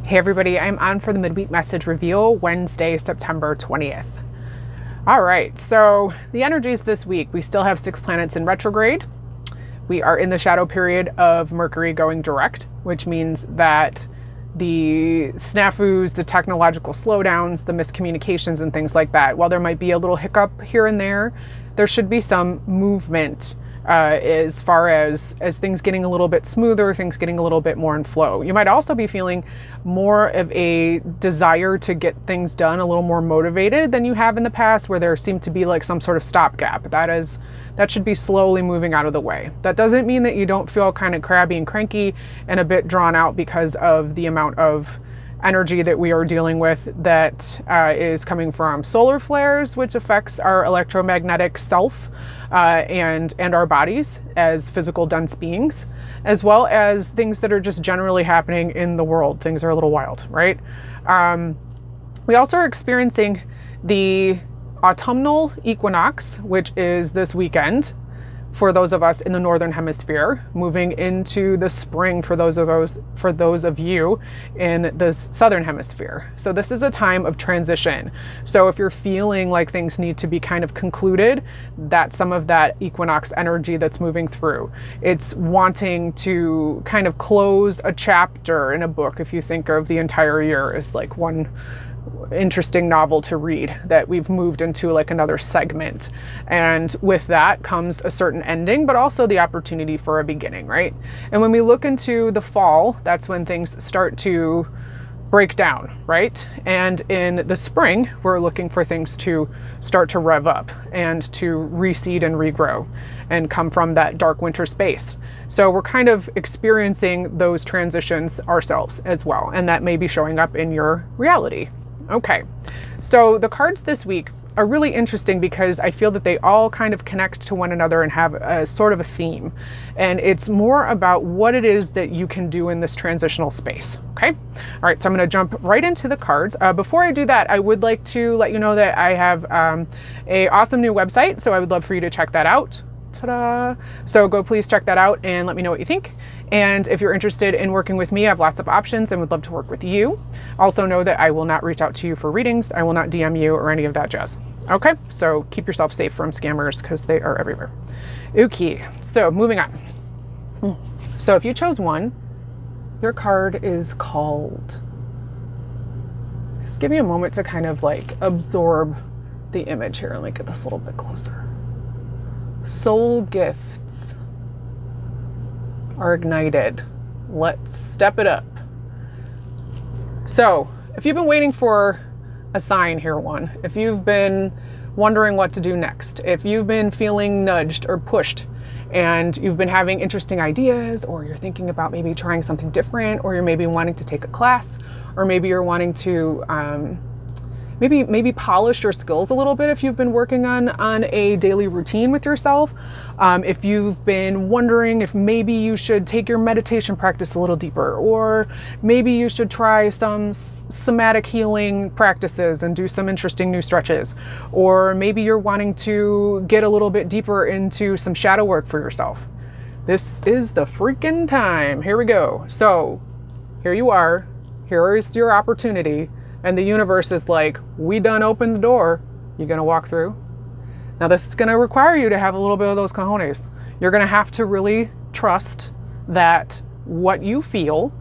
Hey everybody, I'm on for the midweek message reveal, Wednesday, September 20th. All right, so the energies this week, we still have 6 planets in retrograde. We are in the shadow period of Mercury going direct, which means that the snafus, the technological slowdowns, the miscommunications and things like that, while there might be a little hiccup here and there should be some movement as far as things getting a little bit smoother, things getting a little bit more in flow. You might also be feeling more of a desire to get things done, a little more motivated than you have in the past, where there seemed to be like some sort of stopgap. That should be slowly moving out of the way. That doesn't mean that you don't feel kind of crabby and cranky and a bit drawn out because of the amount of energy that we are dealing with that is coming from solar flares, which affects our electromagnetic self and our bodies as physical dense beings, as well as things that are just generally happening in the world. Things are a little wild, right? We also are experiencing the autumnal equinox, which is this weekend for those of us in the northern hemisphere, moving into the spring for those of you in the southern hemisphere. So this is a time of transition. So if you're feeling like things need to be kind of concluded, that's some of that equinox energy that's moving through. It's wanting to kind of close a chapter in a book. If you think of the entire year as like one interesting novel to read, that we've moved into like another segment, and with that comes a certain ending, but also the opportunity for a beginning, right? And when we look into the fall, that's when things start to break down, right? And in the spring, we're looking for things to start to rev up and to reseed and regrow and come from that dark winter space. So we're kind of experiencing those transitions ourselves as well, and that may be showing up in your reality. Okay, so the cards this week are really interesting because I feel that they all kind of connect to one another and have a sort of a theme. And it's more about what it is that you can do in this transitional space, okay? All right, so I'm gonna jump right into the cards. Before I do that, I would like to let you know that I have a awesome new website, so I would love for you to check that out. Ta-da! So go please check that out and let me know what you think. And if you're interested in working with me, I have lots of options and would love to work with you. Also know that I will not reach out to you for readings. I will not DM you or any of that jazz. Okay, so keep yourself safe from scammers because they are everywhere. Okay, so moving on. So if you chose one, your card is called. Just give me a moment to kind of like absorb the image here and like get this a little bit closer. Soul gifts are ignited. Let's step it up. So if you've been waiting for a sign here, one, if you've been wondering what to do next, if you've been feeling nudged or pushed and you've been having interesting ideas, or you're thinking about maybe trying something different, or you're maybe wanting to take a class, or maybe you're wanting to maybe polish your skills a little bit if you've been working on a daily routine with yourself. If you've been wondering if maybe you should take your meditation practice a little deeper, or maybe you should try some somatic healing practices and do some interesting new stretches, or maybe you're wanting to get a little bit deeper into some shadow work for yourself. This is the freaking time. Here we go. So here you are. Here is your opportunity. And the universe is like, we done opened the door. You're going to walk through. Now this is going to require you to have a little bit of those cojones. You're going to have to really trust that what you feel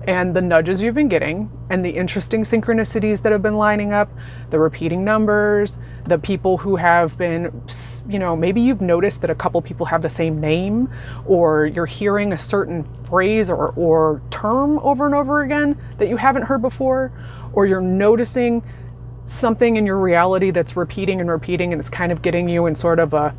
and the nudges you've been getting and the interesting synchronicities that have been lining up, the repeating numbers, the people who have been, maybe you've noticed that a couple people have the same name, or you're hearing a certain phrase or term over and over again that you haven't heard before, or you're noticing something in your reality that's repeating and it's kind of getting you in sort of a,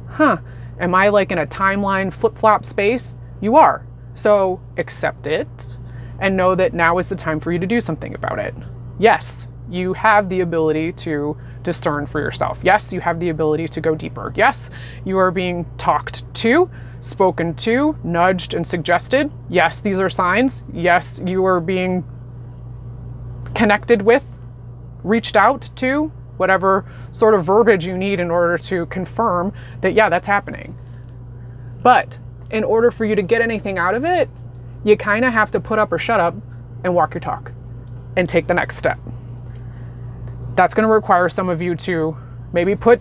am I like in a timeline flip-flop space? You are. So accept it and know that now is the time for you to do something about it. Yes, you have the ability to discern for yourself. Yes, you have the ability to go deeper. Yes, you are being talked to, spoken to, nudged and suggested. Yes, these are signs. Yes, you are being connected with, reached out to, whatever sort of verbiage you need in order to confirm that, yeah, that's happening. But in order for you to get anything out of it, you kind of have to put up or shut up and walk your talk. and take the next step. That's going to require some of you to maybe put,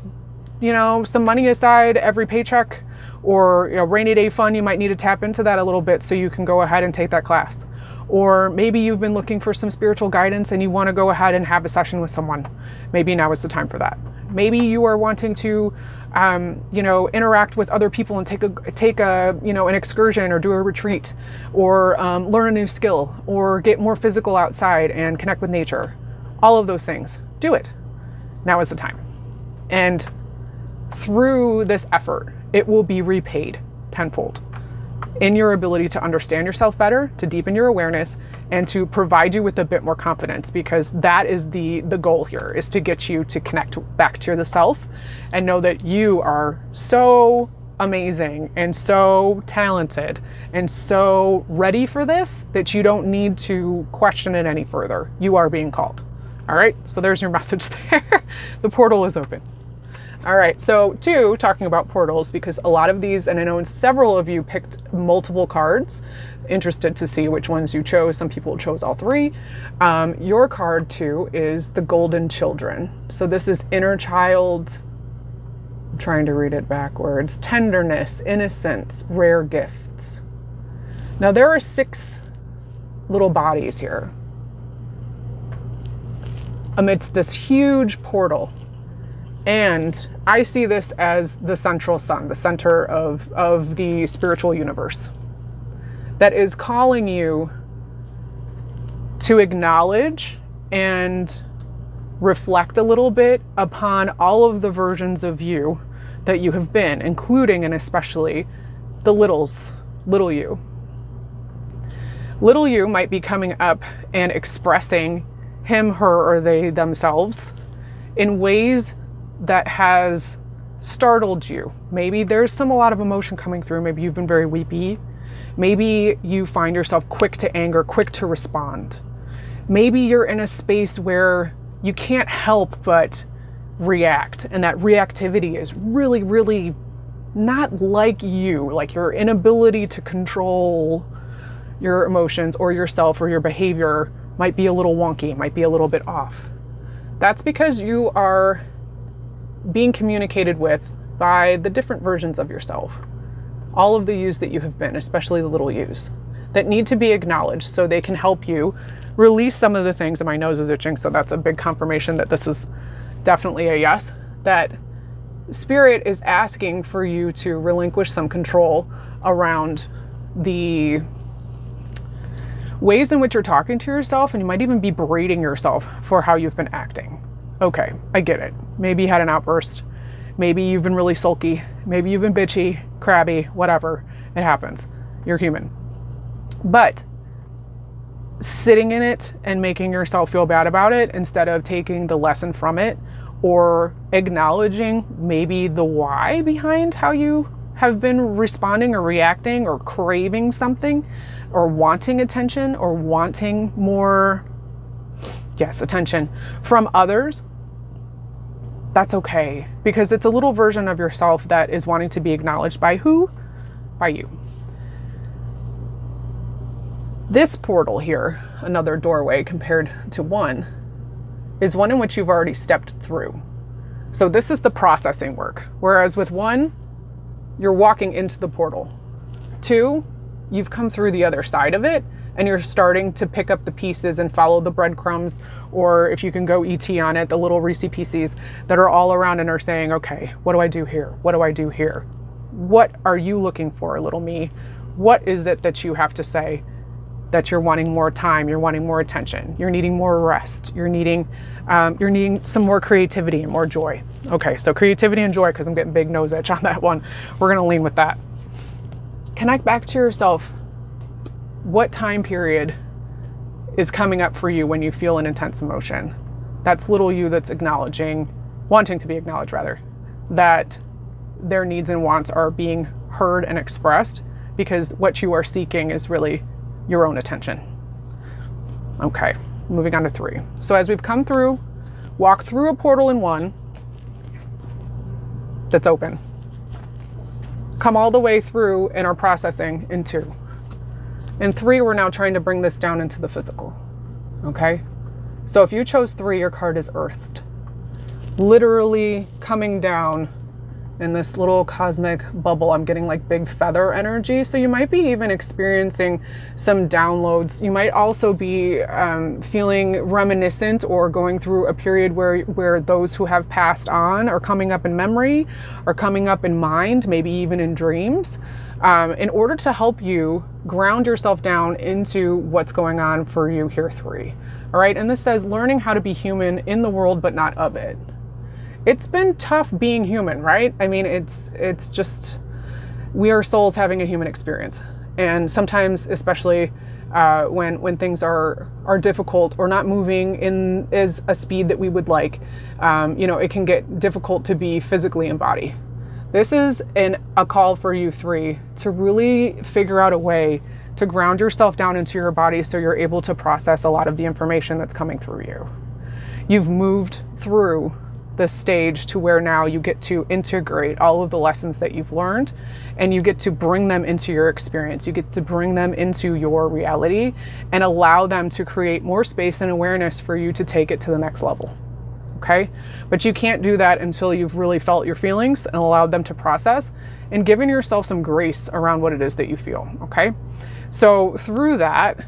some money aside every paycheck, or a rainy day fund. You might need to tap into that a little bit so you can go ahead and take that class. Or maybe you've been looking for some spiritual guidance and you want to go ahead and have a session with someone. Maybe now is the time for that. Maybe you are wanting to, interact with other people and take an excursion or do a retreat, or learn a new skill, or get more physical outside and connect with nature. All of those things. Do it. Now is the time. And through this effort, it will be repaid tenfold in your ability to understand yourself better, to deepen your awareness, and to provide you with a bit more confidence, because that is the goal here, is to get you to connect back to the self and know that you are so amazing and so talented and so ready for this that you don't need to question it any further. You are being called. All right, so there's your message there. The portal is open. All right, so talking about portals, because a lot of these, and I know several of you picked multiple cards, interested to see which ones you chose. Some people chose all three. Your card 2 is the Golden Children. So this is inner child, I'm trying to read it backwards, tenderness, innocence, rare gifts. Now there are 6 little bodies here amidst this huge portal. And I see this as the central sun, the center of the spiritual universe, that is calling you to acknowledge and reflect a little bit upon all of the versions of you that you have been, including and especially the little you. Little you might be coming up and expressing him, her, or they themselves in ways that has startled you. Maybe there's a lot of emotion coming through. Maybe you've been very weepy. Maybe you find yourself quick to anger, quick to respond. Maybe you're in a space where you can't help but react, and that reactivity is really, really not like you, like your inability to control your emotions or yourself or your behavior might be a little wonky, might be a little bit off. That's because you are being communicated with by the different versions of yourself. All of the yous that you have been, especially the little yous, that need to be acknowledged so they can help you release some of the things. And my nose is itching, so that's a big confirmation that this is definitely a yes, that Spirit is asking for you to relinquish some control around the ways in which you're talking to yourself, and you might even be berating yourself for how you've been acting. Okay, I get it. Maybe you had an outburst. Maybe you've been really sulky. Maybe you've been bitchy, crabby, whatever. It happens. You're human. But sitting in it and making yourself feel bad about it instead of taking the lesson from it, or acknowledging maybe the why behind how you have been responding or reacting or craving something or wanting attention or wanting more, attention from others, that's okay, because it's a little version of yourself that is wanting to be acknowledged by who? By you. This portal here, another doorway compared to 1, is one in which you've already stepped through. So this is the processing work. Whereas with 1, you're walking into the portal. 2, you've come through the other side of it and you're starting to pick up the pieces and follow the breadcrumbs, or if you can go ET on it, the little Reese pieces that are all around and are saying, okay, what do I do here? What do I do here? What are you looking for, little me? What is it that you have to say that you're wanting more time, you're wanting more attention, you're needing more rest, you're needing some more creativity and more joy. Okay, so creativity and joy, because I'm getting big nose itch on that one. We're gonna lean with that. Connect back to yourself. What time period is coming up for you when you feel an intense emotion? That's little you that's wanting to be acknowledged rather, that their needs and wants are being heard and expressed, because what you are seeking is really your own attention. Okay, moving on to 3. So as we've come through, walk through a portal in 1 that's open. Come all the way through in our processing in 2. In 3, we're now trying to bring this down into the physical. Okay? So if you chose 3, your card is earthed, literally coming down in this little cosmic bubble. I'm getting like big feather energy. So you might be even experiencing some downloads. You might also be feeling reminiscent or going through a period where those who have passed on are coming up in memory or coming up in mind, maybe even in dreams, in order to help you ground yourself down into what's going on for you here 3. All right. And this says learning how to be human in the world, but not of it. It's been tough being human, right? I mean, it's just, we are souls having a human experience. And sometimes, especially when things are difficult or not moving in as a speed that we would like, it can get difficult to be physically in body. This is a call for you 3 to really figure out a way to ground yourself down into your body so you're able to process a lot of the information that's coming through you. You've moved through the stage to where now you get to integrate all of the lessons that you've learned, and you get to bring them into your experience. You get to bring them into your reality and allow them to create more space and awareness for you to take it to the next level. Okay? But you can't do that until you've really felt your feelings and allowed them to process and given yourself some grace around what it is that you feel. Okay? So through that,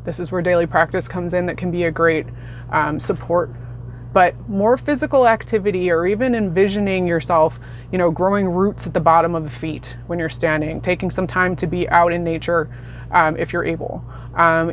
this is where daily practice comes in. That can be a great support. But more physical activity, or even envisioning yourself, growing roots at the bottom of the feet when you're standing, taking some time to be out in nature if you're able.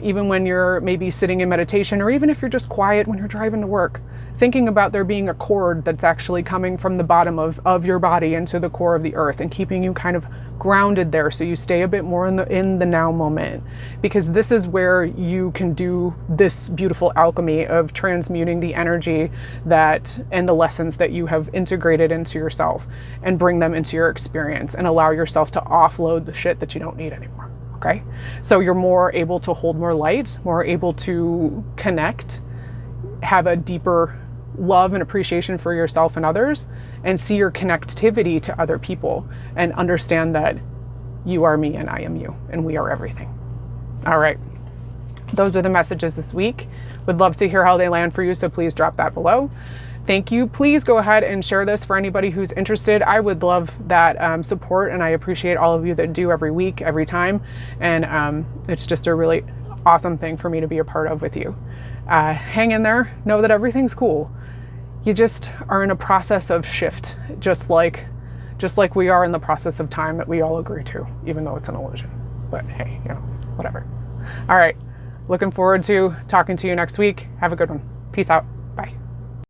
Even when you're maybe sitting in meditation, or even if you're just quiet when you're driving to work, thinking about there being a cord that's actually coming from the bottom of your body into the core of the earth and keeping you kind of grounded there so you stay a bit more in the now moment, because this is where you can do this beautiful alchemy of transmuting the energy and the lessons that you have integrated into yourself and bring them into your experience and allow yourself to offload the shit that you don't need anymore. Okay? So you're more able to hold more light, more able to connect, have a deeper love and appreciation for yourself and others, and see your connectivity to other people and understand that you are me and I am you and we are everything. All right. Those are the messages this week. Would love to hear how they land for you, so please drop that below. Thank you. Please go ahead and share this for anybody who's interested. I would love that support, and I appreciate all of you that do every week, every time. And it's just a really awesome thing for me to be a part of with you. Hang in there. Know that everything's cool. You just are in a process of shift, just like we are in the process of time that we all agree to, even though it's an illusion. But hey, whatever. All right. Looking forward to talking to you next week. Have a good one. Peace out.